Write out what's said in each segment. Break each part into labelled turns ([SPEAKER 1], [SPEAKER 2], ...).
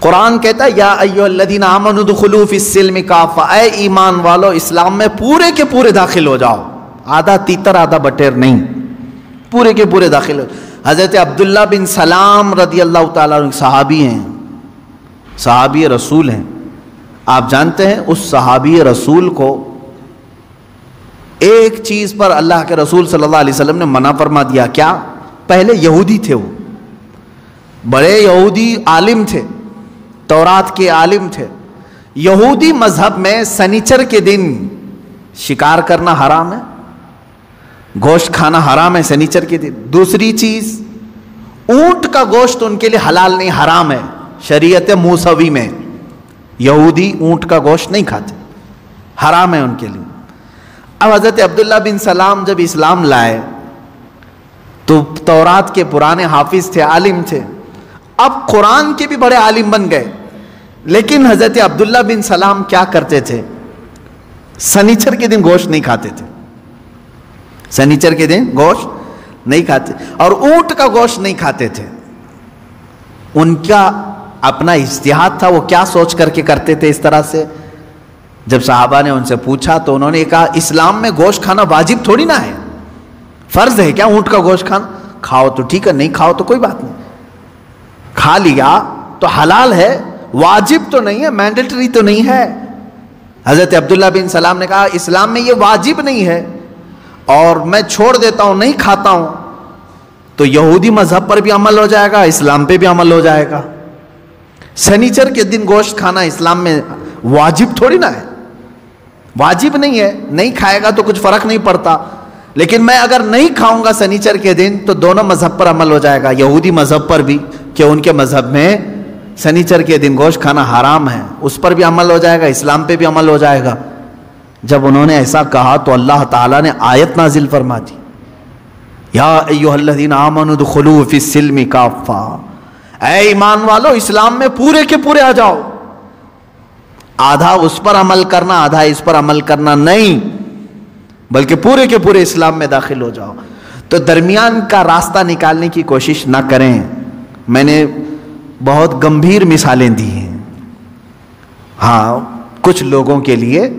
[SPEAKER 1] قرآن کہتا ہے یا ایھا الذین آمنوا ادخلوا فی السلم کافہ، اے ایمان والو اسلام میں پورے کے پورے داخل ہو جاؤ، آدھا تیتر آدھا بٹیر نہیں، پورے کے پورے داخل ہو۔ حضرت عبداللہ بن سلام رضی اللہ تعالیٰ عنہ صحابی ہیں، صحابی رسول ہیں۔ آپ جانتے ہیں اس صحابی رسول کو ایک چیز پر اللہ کے رسول صلی اللہ علیہ وسلم نے منع فرما دیا، کیا؟ پہلے یہودی تھے، وہ بڑے یہودی عالم تھے، تورات کے عالم تھے۔ یہودی مذہب میں سنیچر کے دن شکار کرنا حرام ہے، گوشت کھانا حرام ہے سنیچر کے دن۔ دوسری چیز، اونٹ کا گوشت ان کے لیے حلال نہیں، حرام ہے شریعت موسوی میں۔ یہودی اونٹ کا گوشت نہیں کھاتے، حرام ہے ان کے لیے۔ اب حضرت عبداللہ بن سلام جب اسلام لائے تو تورات کے پرانے حافظ تھے، عالم تھے، اب قرآن کے بھی بڑے عالم بن گئے۔ لیکن حضرت عبداللہ بن سلام کیا کرتے تھے؟ سنیچر کے دن گوشت نہیں کھاتے تھے، سنیچر کے دن گوشت نہیں کھاتے، اور اونٹ کا گوشت نہیں کھاتے تھے۔ ان کا اپنا اجتہاد تھا، وہ کیا سوچ کر کے کرتے تھے اس طرح سے؟ جب صحابہ نے ان سے پوچھا تو انہوں نے کہا اسلام میں گوشت کھانا واجب تھوڑی نہ ہے، فرض ہے کیا اونٹ کا گوشت کھانا؟ کھاؤ تو ٹھیک ہے، نہیں کھاؤ تو کوئی بات نہیں، کھا لیا تو حلال ہے، واجب تو نہیں ہے، مینڈیٹری تو نہیں ہے۔ حضرت عبداللہ بن سلام نے کہا اسلام میں یہ واجب نہیں ہے اور میں چھوڑ دیتا ہوں، نہیں کھاتا ہوں، تو یہودی مذہب پر بھی عمل ہو جائے گا، اسلام پہ بھی عمل ہو جائے گا۔ سنیچر کے دن گوشت کھانا اسلام میں واجب تھوڑی نہ ہے، واجب نہیں ہے، نہیں کھائے گا تو کچھ فرق نہیں پڑتا، لیکن میں اگر نہیں کھاؤں گا سنیچر کے دن تو دونوں مذہب پر عمل ہو جائے گا، یہودی مذہب پر بھی کہ ان کے مذہب میں سنیچر کے دن گوشت کھانا حرام ہے، اس پر بھی عمل ہو جائے گا، اسلام پہ بھی عمل ہو جائے گا۔ جب انہوں نے ایسا کہا تو اللہ تعالیٰ نے آیت نازل فرما دی، یا ایھا الذین آمنوا ادخلوا فی السلم کافہ، اے ایمان والو اسلام میں پورے کے پورے آ جاؤ، آدھا اس پر عمل کرنا آدھا اس پر عمل کرنا نہیں، بلکہ پورے کے پورے اسلام میں داخل ہو جاؤ۔ تو درمیان کا راستہ نکالنے کی کوشش نہ کریں۔ میں نے بہت گمبھیر مثالیں دی ہیں، ہاں کچھ لوگوں کے لیے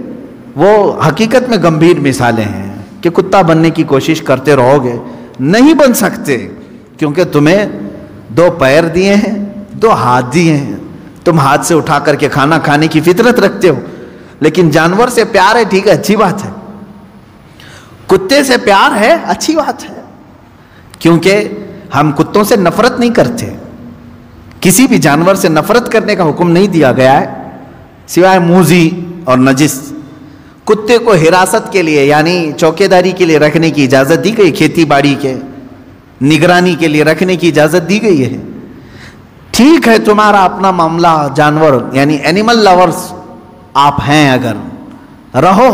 [SPEAKER 1] وہ حقیقت میں گمبھیر مثالیں ہیں کہ کتا بننے کی کوشش کرتے رہو گے، نہیں بن سکتے، کیونکہ تمہیں 2 پیر دیے ہیں، 2 ہاتھ دیے ہیں، تم ہاتھ سے اٹھا کر کے کھانا کھانے کی فطرت رکھتے ہو، لیکن جانور سے پیار ہے، ٹھیک ہے، اچھی بات ہے، کتے سے پیار ہے، اچھی بات ہے، کیونکہ ہم کتوں سے نفرت نہیں کرتے، کسی بھی جانور سے نفرت کرنے کا حکم نہیں دیا گیا ہے سوائے موذی اور نجس۔ کتے کو حراست کے لیے یعنی چوکیداری کے لیے رکھنے کی اجازت دی گئی، کھیتی باڑی کے نگرانی کے لیے رکھنے کی اجازت دی گئی ہے، ٹھیک ہے، تمہارا اپنا معاملہ، جانور یعنی اینیمل لورز آپ ہیں، اگر رہو،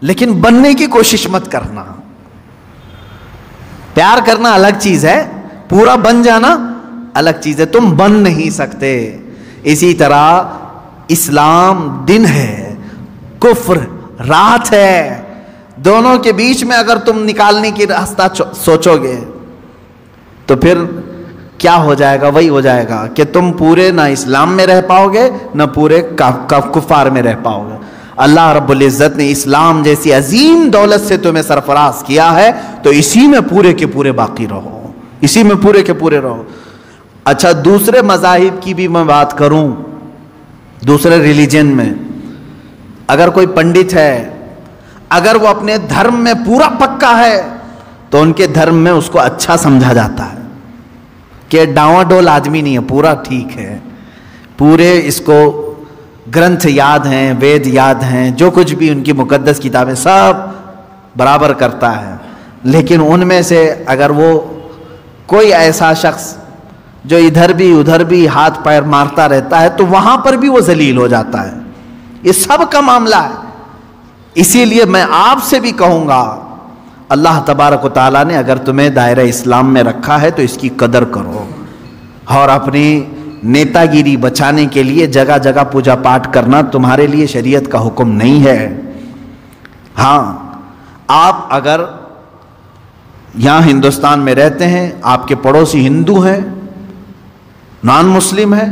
[SPEAKER 1] لیکن بننے کی کوشش مت کرنا۔ پیار کرنا الگ چیز ہے، پورا بن جانا الگ چیز ہے، تم بن نہیں سکتے۔ اسی طرح اسلام دن ہے، کفر رات ہے، دونوں کے بیچ میں اگر تم نکالنے کی راستہ سوچو گے تو پھر کیا ہو جائے گا؟ وہی ہو جائے گا کہ تم پورے نہ اسلام میں رہ پاؤ گے نہ پورے کفار میں رہ پاؤ گے۔ اللہ رب العزت نے اسلام جیسی عظیم دولت سے تمہیں سرفراز کیا ہے تو اسی میں پورے کے پورے باقی رہو، اسی میں پورے کے پورے رہو۔ اچھا دوسرے مذاہب کی بھی میں بات کروں، دوسرے ریلیجن میں اگر کوئی پنڈت ہے، اگر وہ اپنے دھرم میں پورا پکا ہے تو ان کے دھرم میں اس کو اچھا سمجھا جاتا ہے کہ ڈاواں ڈول آدمی نہیں ہے، پورا ٹھیک ہے، پورے اس کو گرنتھ یاد ہیں، وید یاد ہیں، جو کچھ بھی ان کی مقدس کتابیں سب برابر کرتا ہے۔ لیکن ان میں سے اگر وہ کوئی ایسا شخص جو ادھر بھی ادھر بھی ہاتھ پیر مارتا رہتا ہے تو وہاں پر بھی وہ ذلیل ہو جاتا ہے۔ یہ سب کا معاملہ ہے۔ اسی لیے میں آپ سے بھی کہوں گا، اللہ تبارک و تعالیٰ نے اگر تمہیں دائرہ اسلام میں رکھا ہے تو اس کی قدر کرو، اور اپنی نیتا گیری بچانے کے لیے جگہ جگہ پوجا پاٹ کرنا تمہارے لیے شریعت کا حکم نہیں ہے۔ ہاں آپ اگر یہاں ہندوستان میں رہتے ہیں، آپ کے پڑوسی ہندو ہیں، نان مسلم ہیں،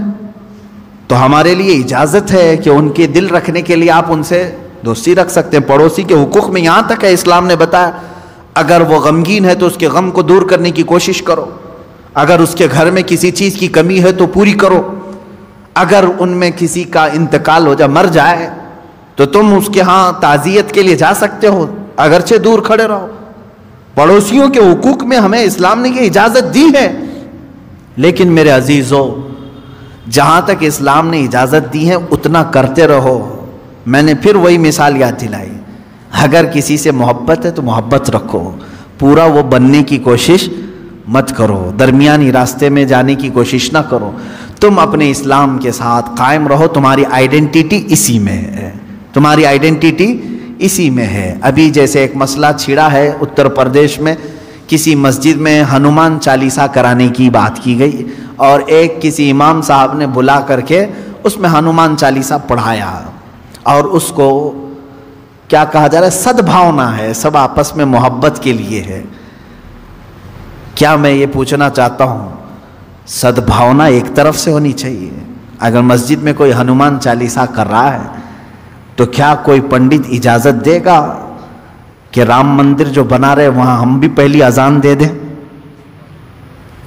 [SPEAKER 1] تو ہمارے لیے اجازت ہے کہ ان کے دل رکھنے کے لیے آپ ان سے دوستی رکھ سکتے ہیں. پڑوسی کے حقوق میں یہاں تک ہے اسلام نے بتایا اگر وہ غمگین ہے تو اس کے غم کو دور کرنے کی کوشش کرو, اگر اس کے گھر میں کسی چیز کی کمی ہے تو پوری کرو, اگر ان میں کسی کا انتقال ہو جائے, مر جائے, تو تم اس کے ہاں تعزیت کے لیے جا سکتے ہو, اگرچہ دور کھڑے رہو. پڑوسیوں کے حقوق میں ہمیں اسلام نے یہ اجازت دی ہے. لیکن میرے عزیزو, جہاں تک اسلام نے اجازت دی ہے اتنا کرتے رہو. میں نے پھر وہی مثال یاد دلائی, اگر کسی سے محبت ہے تو محبت رکھو, پورا وہ بننے کی کوشش مت کرو, درمیانی راستے میں جانے کی کوشش نہ کرو. تم اپنے اسلام کے ساتھ قائم رہو, تمہاری آئیڈینٹی اسی میں ہے, تمہاری آئیڈینٹی اسی میں ہے. ابھی جیسے ایک مسئلہ چھڑا ہے اتر پردیش میں, کسی مسجد میں ہنومان چالیسا کرانے کی بات کی گئی اور ایک کسی امام صاحب نے بلا کر کے اس میں ہنومان چالیسا پڑھایا اور اس کو کیا کہا جا رہا ہے, سدبھاونا ہے, سب آپس میں محبت کے لیے ہے. کیا میں یہ پوچھنا چاہتا ہوں, سدبھاونا ایک طرف سے ہونی چاہیے. اگر مسجد میں کوئی ہنومان چالیسا کر رہا ہے تو کیا کوئی پنڈت اجازت دے گا کہ رام مندر جو بنا رہے وہاں ہم بھی پہلی اذان دے دیں,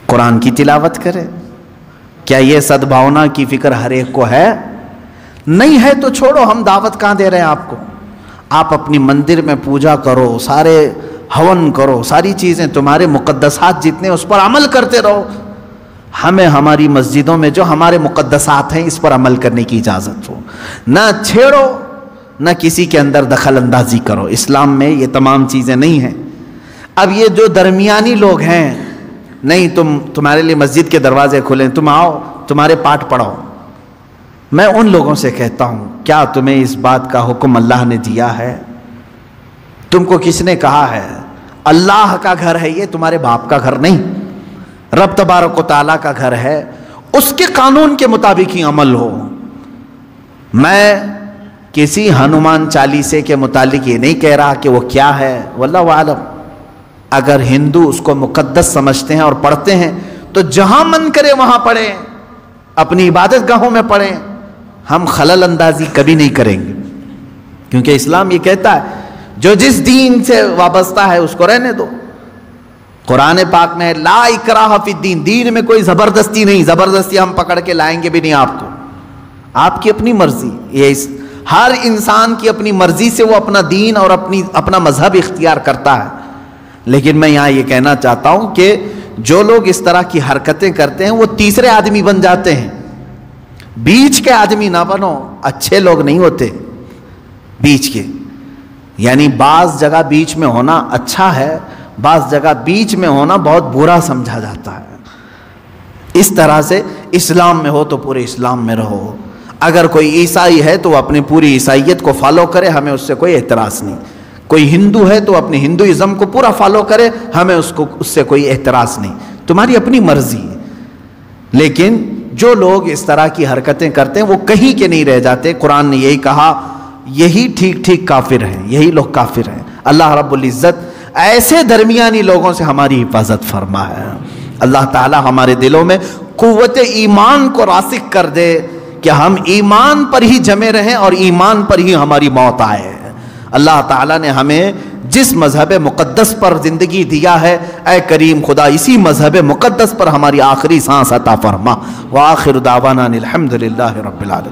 [SPEAKER 1] قرآن کی تلاوت کریں؟ کیا یہ سدبھاونا کی فکر ہر ایک کو ہے؟ نہیں ہے تو چھوڑو, ہم دعوت کہاں دے رہے ہیں آپ کو. آپ اپنی مندر میں پوجا کرو, سارے ہون کرو, ساری چیزیں تمہارے مقدسات جتنے اس پر عمل کرتے رہو. ہمیں ہماری مسجدوں میں جو ہمارے مقدسات ہیں اس پر عمل کرنے کی اجازت ہو, نہ چھیڑو, نہ کسی کے اندر دخل اندازی کرو. اسلام میں یہ تمام چیزیں نہیں ہیں. اب یہ جو درمیانی لوگ ہیں, نہیں تمہارے لیے مسجد کے دروازے کھلیں, تم آؤ تمہارے پاٹ پڑھو. میں ان لوگوں سے کہتا ہوں, کیا تمہیں اس بات کا حکم اللہ نے دیا ہے؟ تم کو کس نے کہا ہے؟ اللہ کا گھر ہے یہ, تمہارے باپ کا گھر نہیں. رب تبارک و تعالیٰ کا گھر ہے, اس کے قانون کے مطابق ہی عمل ہو. میں کسی ہنومان چالیسے کے متعلق یہ نہیں کہہ رہا کہ وہ کیا ہے, واللہ عالم. اگر ہندو اس کو مقدس سمجھتے ہیں اور پڑھتے ہیں تو جہاں من کرے وہاں پڑھیں, اپنی عبادت گاہوں میں پڑھیں. ہم خلل اندازی کبھی نہیں کریں گے, کیونکہ اسلام یہ کہتا ہے جو جس دین سے وابستہ ہے اس کو رہنے دو. قرآن پاک میں لا اکراہ فی الدین, دین میں کوئی زبردستی نہیں, زبردستی ہم پکڑ کے لائیں گے بھی نہیں آپ کو. آپ کی اپنی مرضی, یہ ہر انسان کی اپنی مرضی سے وہ اپنا دین اور اپنا مذہب اختیار کرتا ہے. لیکن میں یہاں یہ کہنا چاہتا ہوں کہ جو لوگ اس طرح کی حرکتیں کرتے ہیں وہ تیسرے آدمی بن جاتے ہیں. بیچ کے آدمی نہ بنو, اچھے لوگ نہیں ہوتے بیچ کے. یعنی بعض جگہ بیچ میں ہونا اچھا ہے, بعض جگہ بیچ میں ہونا بہت برا سمجھا جاتا ہے. اس طرح سے اسلام میں ہو تو پورے اسلام میں رہو. اگر کوئی عیسائی ہے تو وہ اپنی پوری عیسائیت کو فالو کرے, ہمیں اس سے کوئی اعتراض نہیں. کوئی ہندو ہے تو اپنے ہندوازم کو پورا فالو کرے, ہمیں اس سے کوئی اعتراض نہیں. تمہاری اپنی مرضی. لیکن جو لوگ اس طرح کی حرکتیں کرتے ہیں وہ کہیں کے نہیں رہ جاتے. قرآن نے یہی کہا, یہی ٹھیک ٹھیک کافر ہیں, یہی لوگ کافر ہیں. اللہ رب العزت ایسے درمیانی لوگوں سے ہماری حفاظت فرما ہے. اللہ تعالی ہمارے دلوں میں قوت ایمان کو راسخ کر دے کہ ہم ایمان پر ہی جمے رہیں اور ایمان پر ہی ہماری موت آئے. اللہ تعالیٰ نے ہمیں جس مذہب مقدس پر زندگی دیا ہے, اے کریم خدا اسی مذہب مقدس پر ہماری آخری سانس عطا فرما. وآخر دعوانا الحمدللہ رب العالمین.